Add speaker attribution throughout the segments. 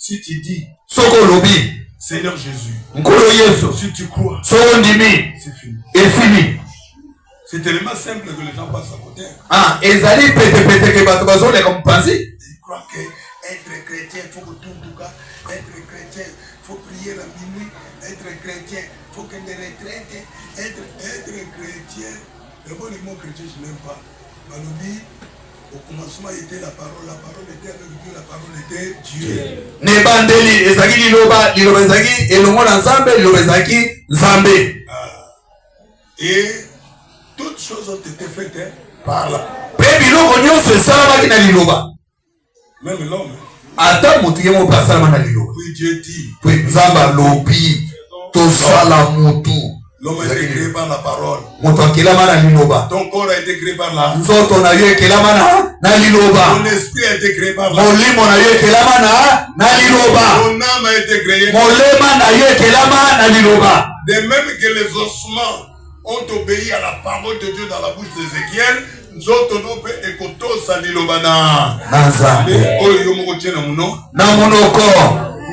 Speaker 1: Si tu dis,
Speaker 2: Soko lobi.
Speaker 1: Seigneur Jésus.
Speaker 2: Nkolo Yesu.
Speaker 1: Si tu crois.
Speaker 2: Soko ndimi.
Speaker 1: C'est fini.
Speaker 2: Et fini.
Speaker 1: C'est tellement simple que les gens passent à côté.
Speaker 2: Ah, ezali pete que bato bazole comme penser.
Speaker 1: Ils croient que être chrétien, il faut que tout cas, être chrétien, il faut prier la minuit, être chrétien, il faut que des retraites, être chrétien. D'abord, le mot chrétien, je n'aime pas. Malobi, au commencement était la parole était avec Dieu, la parole était Dieu.
Speaker 2: Nebandeli ezaki liloba ezaki elongo na Nzambe, liloba ezaki Nzambe.
Speaker 1: Et toutes choses ont été faites par là.
Speaker 2: Pe biloko nyonso esalamaki na liloba.
Speaker 1: Même l'homme.
Speaker 2: Ata mutu ye mo pasalama na liloba.
Speaker 1: Puis Dieu dit.
Speaker 2: Puis Nzambe alobi tosala mutu.
Speaker 1: L'homme a été créé par la parole.
Speaker 2: Ton
Speaker 1: corps a été créé par la
Speaker 2: liloba.
Speaker 1: Ton esprit a été créé par la
Speaker 2: Ton
Speaker 1: âme a été créée. De même que les ossements ont obéi à la parole de Dieu dans la bouche d'Ézéchiel, nous autres nous peut écouter ça liloba na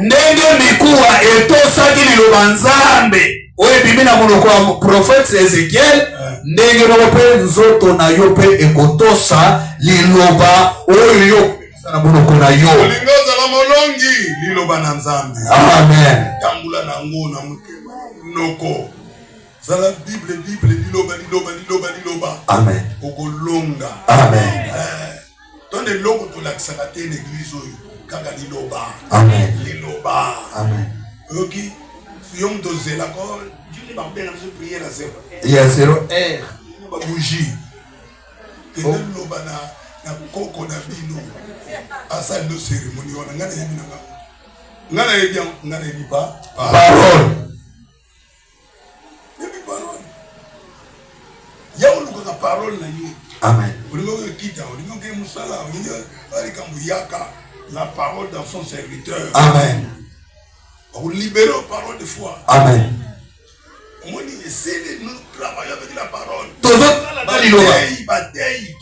Speaker 2: ndenge mikuwa etosaki liloba Nzambe oyo bimi na monoko ya prophète Ezekiel ndenge moko mpe nzoto na yo mpe ekotosa liloba oyo na monoko na yo.
Speaker 1: Olingoza la molongi liloba na Nzambe.
Speaker 2: Amen.
Speaker 1: Tambula na ngo na mutema noko. Zala Bible liloba.
Speaker 2: Amen.
Speaker 1: Okolonga.
Speaker 2: Amen.
Speaker 1: Tonde longo to lakisaka te l'église oyo. Kaka liloba.
Speaker 2: Amen.
Speaker 1: Liloba.
Speaker 2: Amen.
Speaker 1: Ok. Yom doze la col. Dieu ne va pas nous prier à zéro.
Speaker 2: Il y a 0 heure.
Speaker 1: Ba bougie. Que liloba na koko na bino. Asa no cérémonie wana ngana yebi nanga. Ngana yebi ngana yebi pas.
Speaker 2: Parole.
Speaker 1: Yebi parole. Ya uluka ka parole na yo.
Speaker 2: Amen.
Speaker 1: Olingo kita, olingo ke musala, olingo ari kambuyaka la parole dans son serviteur.
Speaker 2: Amen.
Speaker 1: Pour libérer la parole de foi.
Speaker 2: Amen.
Speaker 1: On dit, essaie de nous travailler avec la parole.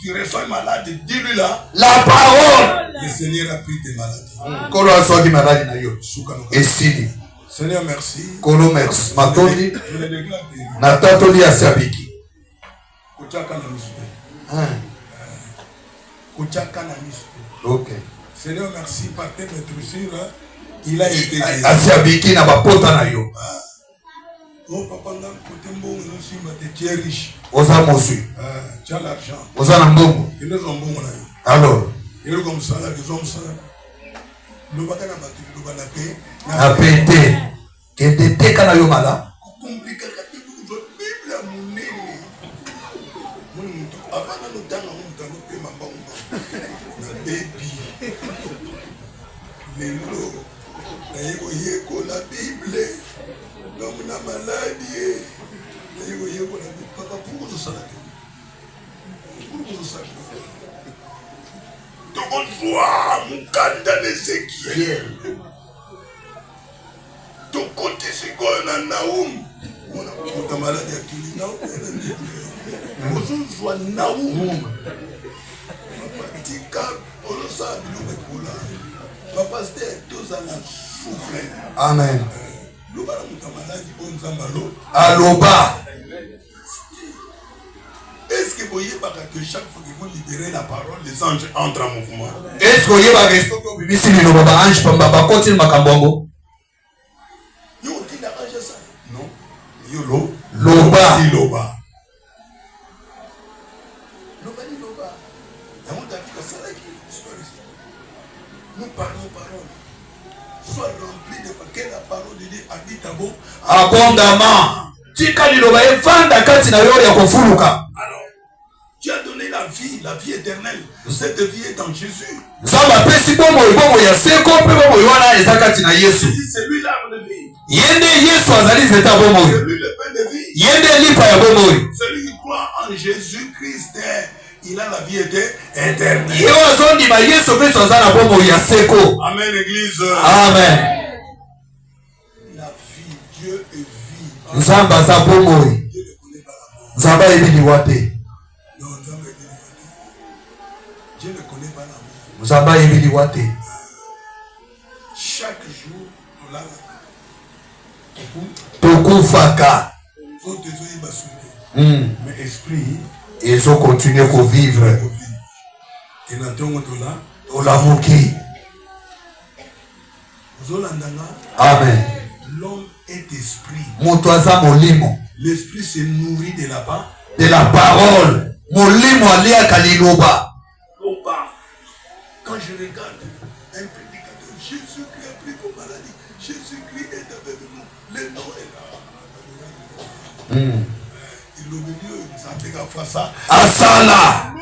Speaker 1: Tu reçois une malade, dis-lui là.
Speaker 2: La parole.
Speaker 1: Le Seigneur a pris tes maladies.
Speaker 2: Kolo asoki maladi na yo. Esili.
Speaker 1: Seigneur, merci.
Speaker 2: Kolo merci. Matondi.
Speaker 1: Je le déclare.
Speaker 2: Natatoli asabiki.
Speaker 1: Kochaka na misute. Kochaka na misute.
Speaker 2: Ok.
Speaker 1: Seigneur, merci par tes maîtrises. Il a été
Speaker 2: asabiki na bapota na yo.
Speaker 1: Oh papa nga côté mbongo no simba te tu es riche.
Speaker 2: Oza mosu.
Speaker 1: Tu as l'argent.
Speaker 2: Oza na mbongo.
Speaker 1: Il est mbongo na yo.
Speaker 2: Alors.
Speaker 1: Il est comme ça là, ils ont ça. Le bagana batu le bana pe.
Speaker 2: Na pété. Que de te kana yo mala.
Speaker 1: Compliqué ka te bu Bible a munene. Mun mutu avant no tanga mun tanga pe mabongo. Na baby. Lelo. Na yeko la Bible. Non, on a maladie. Papa, pourquoi vous ça? Pourquoi vous ça? Donc on voit mon candidat d'Ézéchiel. Ton côté c'est quoi on a Naoum? On a maladie à qui? Naoum. On voit Naoum. Papa, tika, on le sait, nous me papa, c'était tous à la souffle.
Speaker 2: Amen.
Speaker 1: Aloba. Est-ce que vous voyez que chaque fois que vous libérez la parole, les anges entrent en mouvement?
Speaker 2: Est-ce que vous voyez que bibisi ni loba ange pamba ba continue makambongo?
Speaker 1: Yo dit la ange ça? Non. Yo lo.
Speaker 2: Loba.
Speaker 1: Loba. Loba ni loba. Yamon David a ça là qui nous parlons parole. Sois rempli de que la parole de Dieu habite à vous
Speaker 2: abondamment. Tika liloba evanda kati na yo ya kofuluka.
Speaker 1: Alors, tu as donné la vie éternelle. Cette vie est en Jésus.
Speaker 2: Zamba pesi bomo ya seko pe bomo wana ezakati na Yesu.
Speaker 1: C'est lui l'arbre de vie.
Speaker 2: Yende Yesu azali zeta bomo.
Speaker 1: C'est lui le pain de vie.
Speaker 2: Yende lipa ya bomo.
Speaker 1: Celui qui croit en Jésus-Christ, il a la vie éternelle.
Speaker 2: Yo azondi ba Yesu Kristo azana bomo ya seko.
Speaker 1: Amen église.
Speaker 2: Amen.
Speaker 1: La vie, Dieu est vie.
Speaker 2: Nzamba za bomo. Nzamba ebili wate.
Speaker 1: Non, Dieu ne connaît pas l'amour.
Speaker 2: Nzamba ebili wate.
Speaker 1: chaque jour,
Speaker 2: tokufaka.
Speaker 1: Mais esprit,
Speaker 2: ils ont continué à vivre.
Speaker 1: et dans ton
Speaker 2: Olamuki. Amen.
Speaker 1: L'homme est esprit.
Speaker 2: Motoaza molimo.
Speaker 1: L'esprit se nourrit de la
Speaker 2: parole. Molimo alia kaliloba.
Speaker 1: Quand je regarde un prédicateur, Jésus-Christ a pris vos maladies. Jésus-Christ est avec nous. Le nom est là. Il obéit, ça fait qu'à faire ça.
Speaker 2: Asala.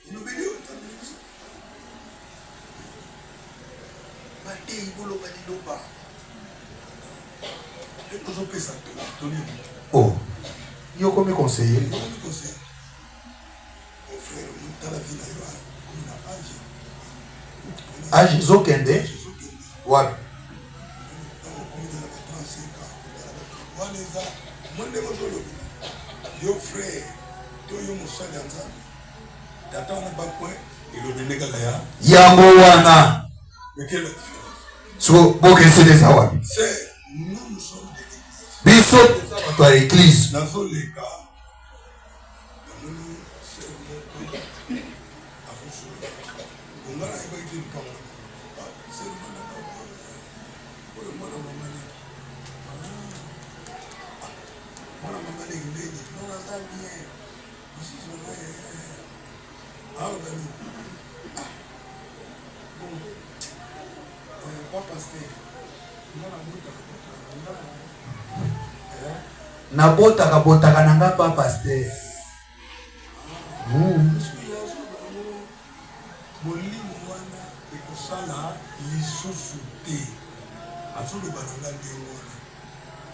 Speaker 1: Il obéit.
Speaker 2: Oh, yo comme conseiller.
Speaker 1: Mon frère, dans la vie,
Speaker 2: Agi zokende. Wapi?
Speaker 1: Yo frère, yo musali anzambe. Tata wana bakwe, ilobendeka kaya.
Speaker 2: Yango wana.
Speaker 1: Mais quelle est la différence?
Speaker 2: So bokese des awa.
Speaker 1: C'est nous sommes des
Speaker 2: Biso toi église.
Speaker 1: dans les cas.
Speaker 2: Nabotaka botaka nanga pa pasteur.
Speaker 1: Molimo wana ekosala lisusu te. Azoloba na nga nde wana.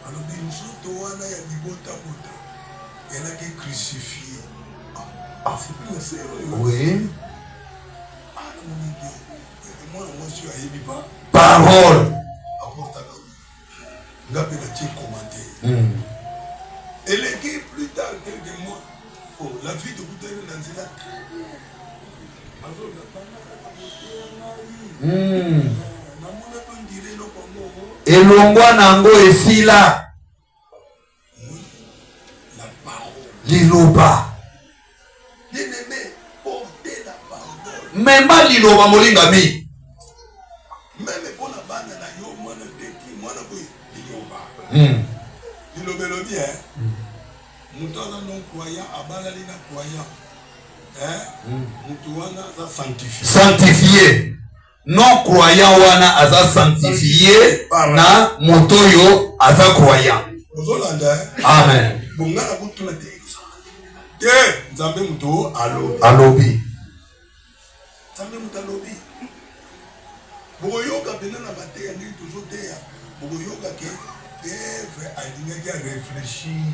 Speaker 1: Alobi nzoto wana ya libota-bota elaki crucifié. C'est plus la sérieux.
Speaker 2: Oui.
Speaker 1: Moi, je suis ayebi pas.
Speaker 2: Parole.
Speaker 1: Apportaka. Nga pe na tie commentaire. Et les gars, plus tard, quelques mois, oh, la vie de Boudère dans la très bien.
Speaker 2: Elongwa nango esila.
Speaker 1: La parole.
Speaker 2: Liloba.
Speaker 1: Bien-aimé, portez la parole.
Speaker 2: Memba liloba molingami.
Speaker 1: Même pour la bande, na yo mwana teki, mwana boy, liloba. Liloba lo bien. Mutana non croyant, abalali na croyant. Mutuana za sanctifié.
Speaker 2: Sanctifié. Non croyant wana aza sanctifié na motoyo aza croyant.
Speaker 1: Ozolanda.
Speaker 2: Amen.
Speaker 1: Bongana butuna te. Nzambe muto alobi.
Speaker 2: Alobi.
Speaker 1: Nzambe muto alobi. Boyoka bena na mateya ndi tozoteya. Boyoka ke Ève alingaki a réfléchir.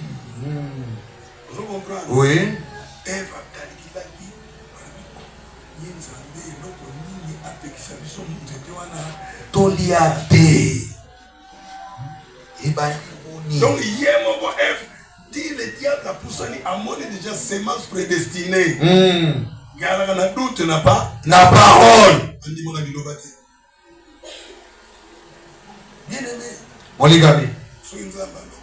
Speaker 1: Vous comprenez?
Speaker 2: Oui.
Speaker 1: Ève a calculaki. Ye Nzambe eloko nini apekisa biso nzete wana
Speaker 2: Tolia te. Ebani.
Speaker 1: Donc hier moko Ève dit le diable a poussé à monter déjà sémence prédestinée. Galaka na doute n'a pas
Speaker 2: La parole.
Speaker 1: andi mona bilobate. Bien aimé.
Speaker 2: Moligami.
Speaker 1: So Nzambe alobi.